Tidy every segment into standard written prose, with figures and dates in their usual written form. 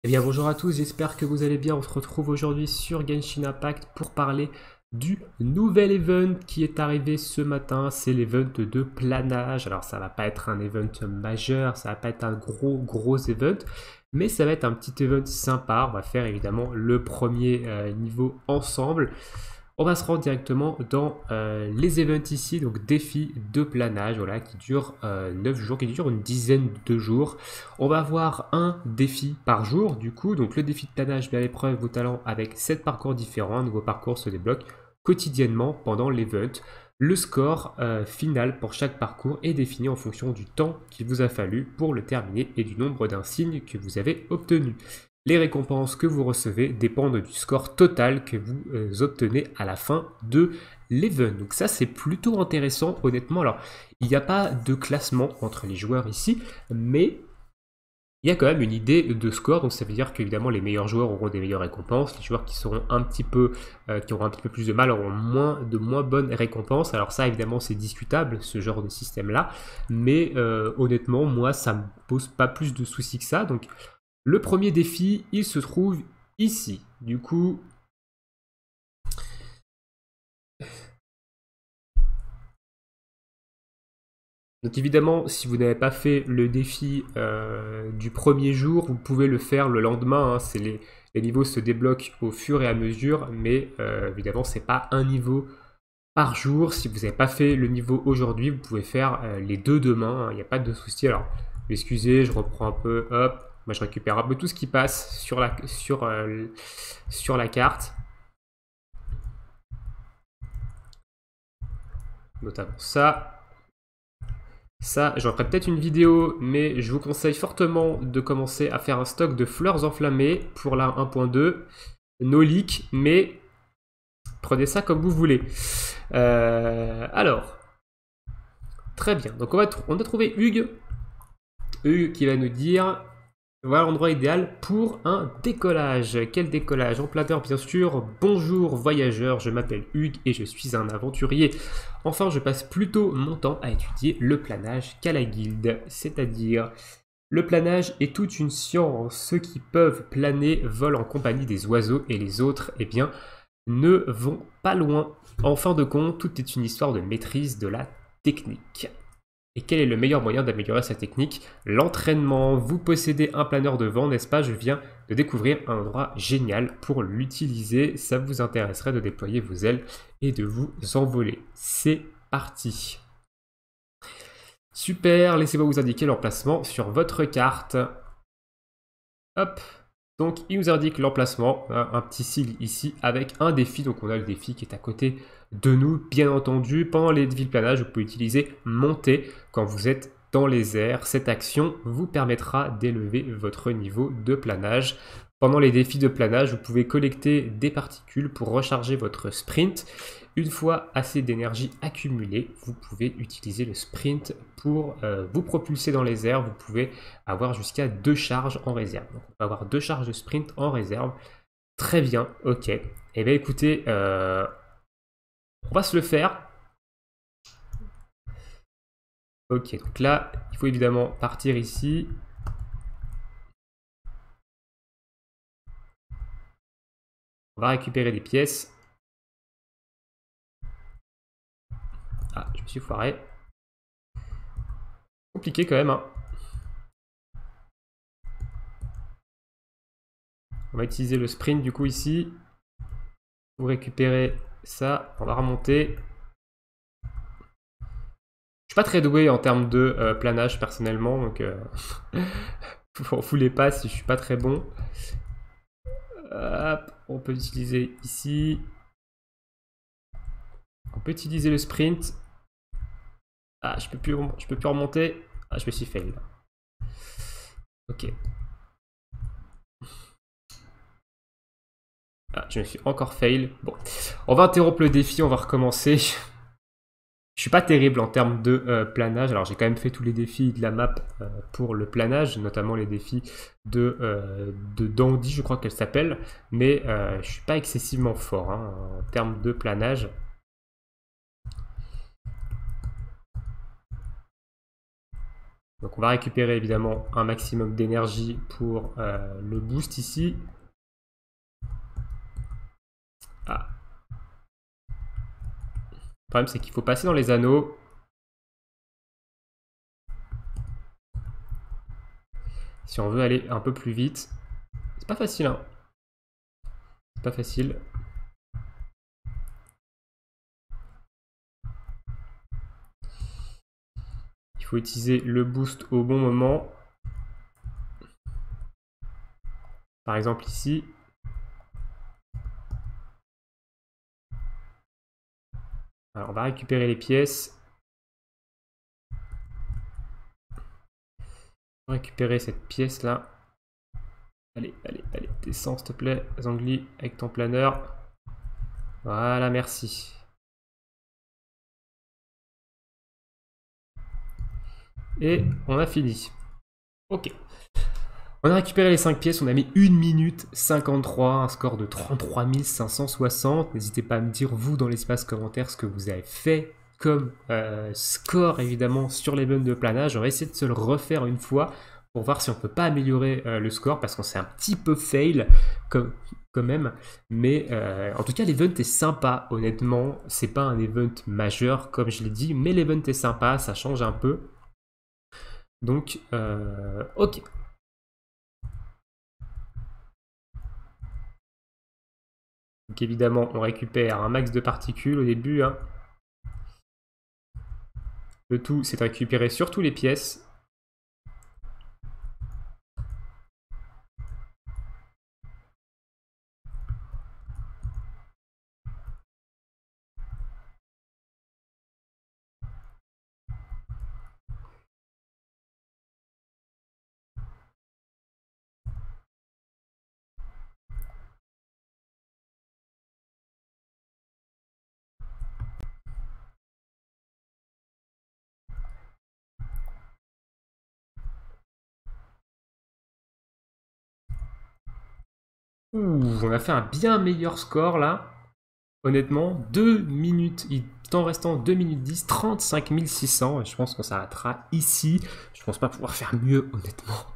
Eh bien bonjour à tous, j'espère que vous allez bien. On se retrouve aujourd'hui sur Genshin Impact pour parler du nouvel event qui est arrivé ce matin. C'est l'event de planage. Alors ça va pas être un event majeur, ça va pas être un gros event, mais ça va être un petit event sympa. On va faire évidemment le premier niveau ensemble. On va se rendre directement dans les events ici, donc défi de planage, voilà, qui dure 9 jours, qui dure une dizaine de jours. On va avoir un défi par jour, du coup, donc le défi de planage met à l'épreuve vos talents avec 7 parcours différents. Un nouveau parcours se débloque quotidiennement pendant l'event. Le score final pour chaque parcours est défini en fonction du temps qu'il vous a fallu pour le terminer et du nombre d'insignes que vous avez obtenus. Les récompenses que vous recevez dépendent du score total que vous obtenez à la fin de l'event. Donc ça c'est plutôt intéressant honnêtement. Alors il n'y a pas de classement entre les joueurs ici, mais il y a quand même une idée de score. Donc ça veut dire qu'évidemment les meilleurs joueurs auront des meilleures récompenses. Les joueurs qui seront un petit peu, qui auront un petit peu plus de mal auront de moins bonnes récompenses. Alors ça évidemment c'est discutable ce genre de système là, mais honnêtement moi ça me pose pas plus de soucis que ça. Donc le premier défi, il se trouve ici. Du coup, donc évidemment, si vous n'avez pas fait le défi du premier jour, vous pouvez le faire le lendemain. Hein. Les niveaux se débloquent au fur et à mesure, mais évidemment, c'est pas un niveau par jour. Si vous n'avez pas fait le niveau aujourd'hui, vous pouvez faire les deux demain. Il n'y a pas de souci. Alors, excusez, je reprends un peu. Hop. Moi, je récupère un peu tout ce qui passe sur la carte. Notamment ça. Ça, j'en ferai peut-être une vidéo, mais je vous conseille fortement de commencer à faire un stock de fleurs enflammées pour la 1.2. No leak, mais prenez ça comme vous voulez. Alors, très bien. Donc on a trouvé Hugues. Hugues qui va nous dire... Voilà l'endroit idéal pour un décollage. Quel décollage? En plein bien sûr. Bonjour voyageurs, je m'appelle Hugues et je suis un aventurier. Enfin, je passe plutôt mon temps à étudier le planage qu'à la guilde. C'est-à-dire, le planage est toute une science. Ceux qui peuvent planer volent en compagnie des oiseaux et les autres, eh bien, ne vont pas loin. En fin de compte, tout est une histoire de maîtrise de la technique. Et quel est le meilleur moyen d'améliorer sa technique? L'entraînement. Vous possédez un planeur de vent, n'est-ce pas? Je viens de découvrir un endroit génial pour l'utiliser. Ça vous intéresserait de déployer vos ailes et de vous envoler. C'est parti. Super, laissez-moi vous indiquer l'emplacement sur votre carte. Hop. Donc il nous indique l'emplacement, un petit sigle ici avec un défi. Donc on a le défi qui est à côté de nous, bien entendu. Pendant les défis de planage, vous pouvez utiliser monter quand vous êtes dans les airs. Cette action vous permettra d'élever votre niveau de planage. Pendant les défis de planage, vous pouvez collecter des particules pour recharger votre sprint. Une fois assez d'énergie accumulée, vous pouvez utiliser le sprint pour vous propulser dans les airs. Vous pouvez avoir jusqu'à 2 charges en réserve. Donc on peut avoir 2 charges de sprint en réserve. Très bien, ok. Eh bien écoutez, on va se le faire. Ok, donc là, il faut évidemment partir ici. On va récupérer des pièces. Ah, je me suis foiré. Compliqué quand même, hein. On va utiliser le sprint du coup ici. Pour récupérer ça, on va remonter. Je suis pas très doué en termes de planage personnellement, donc vous voulez pas si je suis pas très bon. Hop, on peut utiliser ici. On peut utiliser le sprint. Ah, je peux plus remonter. Ah, je me suis fail. Ok. Ah, je me suis encore fail. Bon, on va interrompre le défi, on va recommencer. Je suis pas terrible en termes de planage. Alors j'ai quand même fait tous les défis de la map pour le planage, notamment les défis de Dandy, je crois qu'elle s'appelle. Mais je suis pas excessivement fort hein, en termes de planage. Donc on va récupérer évidemment un maximum d'énergie pour le boost ici. Ah. Le problème c'est qu'il faut passer dans les anneaux. Si on veut aller un peu plus vite. C'est pas facile, hein. C'est pas facile. Il faut utiliser le boost au bon moment. Par exemple ici. Alors on va récupérer les pièces. On va récupérer cette pièce là. Allez, allez, allez, descends s'il te plaît, Zangli, avec ton planeur. Voilà, merci. Et on a fini. Ok. On a récupéré les 5 pièces, on a mis 1 minute 53, un score de 33 560. N'hésitez pas à me dire, vous, dans l'espace commentaire, ce que vous avez fait comme score, évidemment, sur l'event de planage. On va essayer de se le refaire une fois pour voir si on peut pas améliorer le score, parce qu'on s'est un petit peu fail quand même. Mais en tout cas, l'event est sympa, honnêtement. C'est pas un event majeur, comme je l'ai dit, mais l'event est sympa, ça change un peu. Donc, ok. Donc évidemment, on récupère un max de particules au début. Hein. Le tout, c'est de récupérer surtout les pièces. Ouh, on a fait un bien meilleur score là. Honnêtement, 2 minutes, il en restant 2 minutes 10, 35 600. Je pense qu'on s'arrêtera ici. Je pense pas pouvoir faire mieux, honnêtement.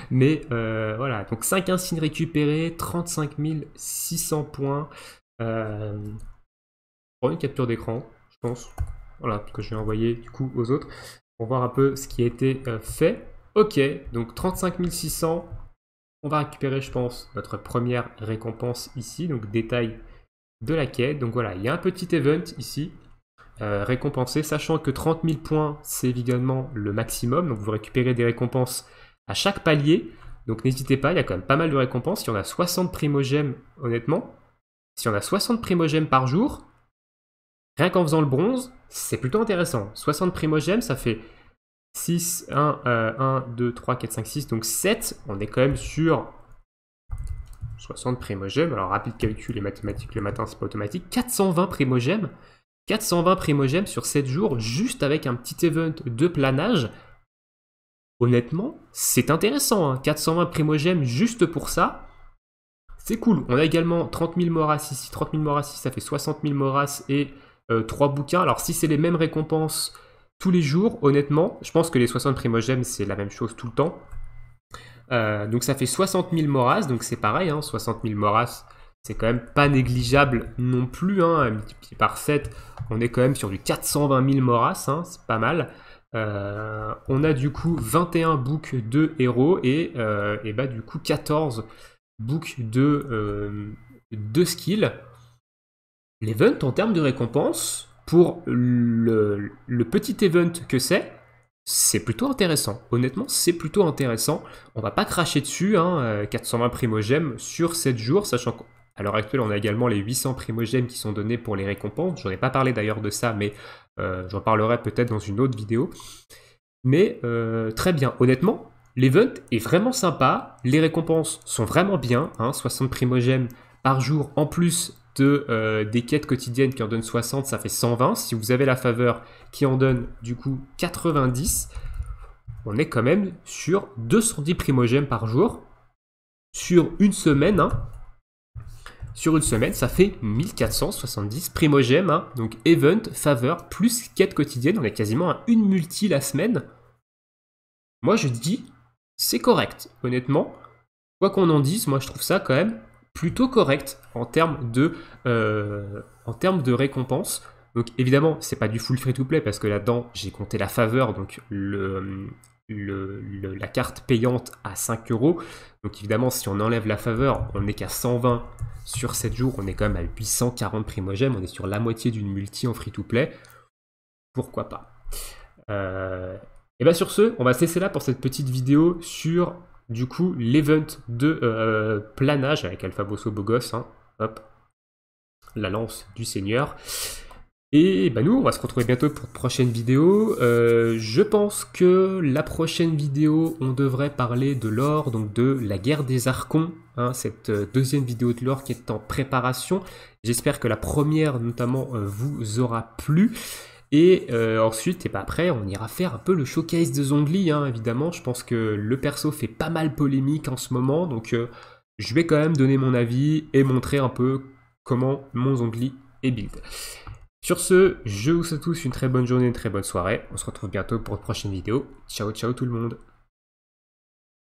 Mais voilà, donc 5 insignes récupérés, 35 600 points. Pour une capture d'écran, je pense. Voilà, que je vais envoyer du coup aux autres pour voir un peu ce qui a été fait. Ok, donc 35 600. On va récupérer, je pense, notre première récompense ici. Donc détail de la quête. Donc voilà, il y a un petit event ici. Récompensé, sachant que 30 000 points, c'est évidemment le maximum. Donc vous récupérez des récompenses à chaque palier. Donc n'hésitez pas, il y a quand même pas mal de récompenses. Si on a 60 primogèmes, honnêtement, si on a 60 primogèmes par jour, rien qu'en faisant le bronze, c'est plutôt intéressant. 60 primogèmes, ça fait 6, 1, 2, 3, 4, 5, 6, donc 7. On est quand même sur 60 primogèmes. Alors, rapide calcul et mathématiques le matin, c'est pas automatique. 420 primogèmes. 420 primogèmes sur 7 jours, juste avec un petit event de planage. Honnêtement, c'est intéressant. Hein. 420 primogèmes juste pour ça. C'est cool. On a également 30 000 moras ici. 30 000 moras ici, ça fait 60 000 moras et 3 bouquins. Alors, si c'est les mêmes récompenses tous les jours, honnêtement, je pense que les 60 primogèmes, c'est la même chose tout le temps. Donc ça fait 60 000 moras, donc c'est pareil, hein, 60 000 moras, c'est quand même pas négligeable non plus, hein, multiplié par 7, on est quand même sur du 420 000 moras, hein, c'est pas mal. On a du coup 21 books de héros et bah du coup 14 books de skills. L'event en termes de récompense, pour le petit event que c'est plutôt intéressant. Honnêtement, c'est plutôt intéressant. On va pas cracher dessus, hein, 420 primogèmes sur 7 jours, sachant qu'à l'heure actuelle, on a également les 800 primogèmes qui sont donnés pour les récompenses. J'en ai pas parlé d'ailleurs de ça, mais j'en parlerai peut-être dans une autre vidéo. Mais très bien, honnêtement, l'event est vraiment sympa. Les récompenses sont vraiment bien, hein, 60 primogèmes par jour en plus des quêtes quotidiennes qui en donnent 60, ça fait 120. Si vous avez la faveur qui en donne du coup 90, on est quand même sur 210 primogèmes par jour. Sur une semaine, hein. Sur une semaine, ça fait 1470 primogèmes. Hein. Donc event, faveur, plus quête quotidienne. On est quasiment à une multi la semaine. moi je dis, c'est correct. Honnêtement, quoi qu'on en dise, moi je trouve ça quand même plutôt correct en termes de récompense. Donc évidemment, c'est pas du full free-to-play parce que là-dedans, j'ai compté la faveur, donc la carte payante à 5 euros. Donc évidemment, si on enlève la faveur, on n'est qu'à 120 sur 7 jours, on est quand même à 840 primogèmes, on est sur la moitié d'une multi en free-to-play. Pourquoi pas. Et bien sur ce, on va se laisser là pour cette petite vidéo sur du coup l'event de planage avec Alpha Bosso beau gosse, hein. Hop, la lance du seigneur. Et bah nous, on va se retrouver bientôt pour une prochaine vidéo. Je pense que la prochaine vidéo, on devrait parler de lore, donc de la guerre des archons, hein, cette deuxième vidéo de lore qui est en préparation. J'espère que la première notamment vous aura plu. Et ensuite, et bah après, on ira faire un peu le showcase de Zhongli, hein, évidemment. Je pense que le perso fait pas mal polémique en ce moment, donc je vais quand même donner mon avis et montrer un peu comment mon Zhongli est build. Sur ce, je vous souhaite tous une très bonne journée, une très bonne soirée. On se retrouve bientôt pour une prochaine vidéo. Ciao, ciao tout le monde.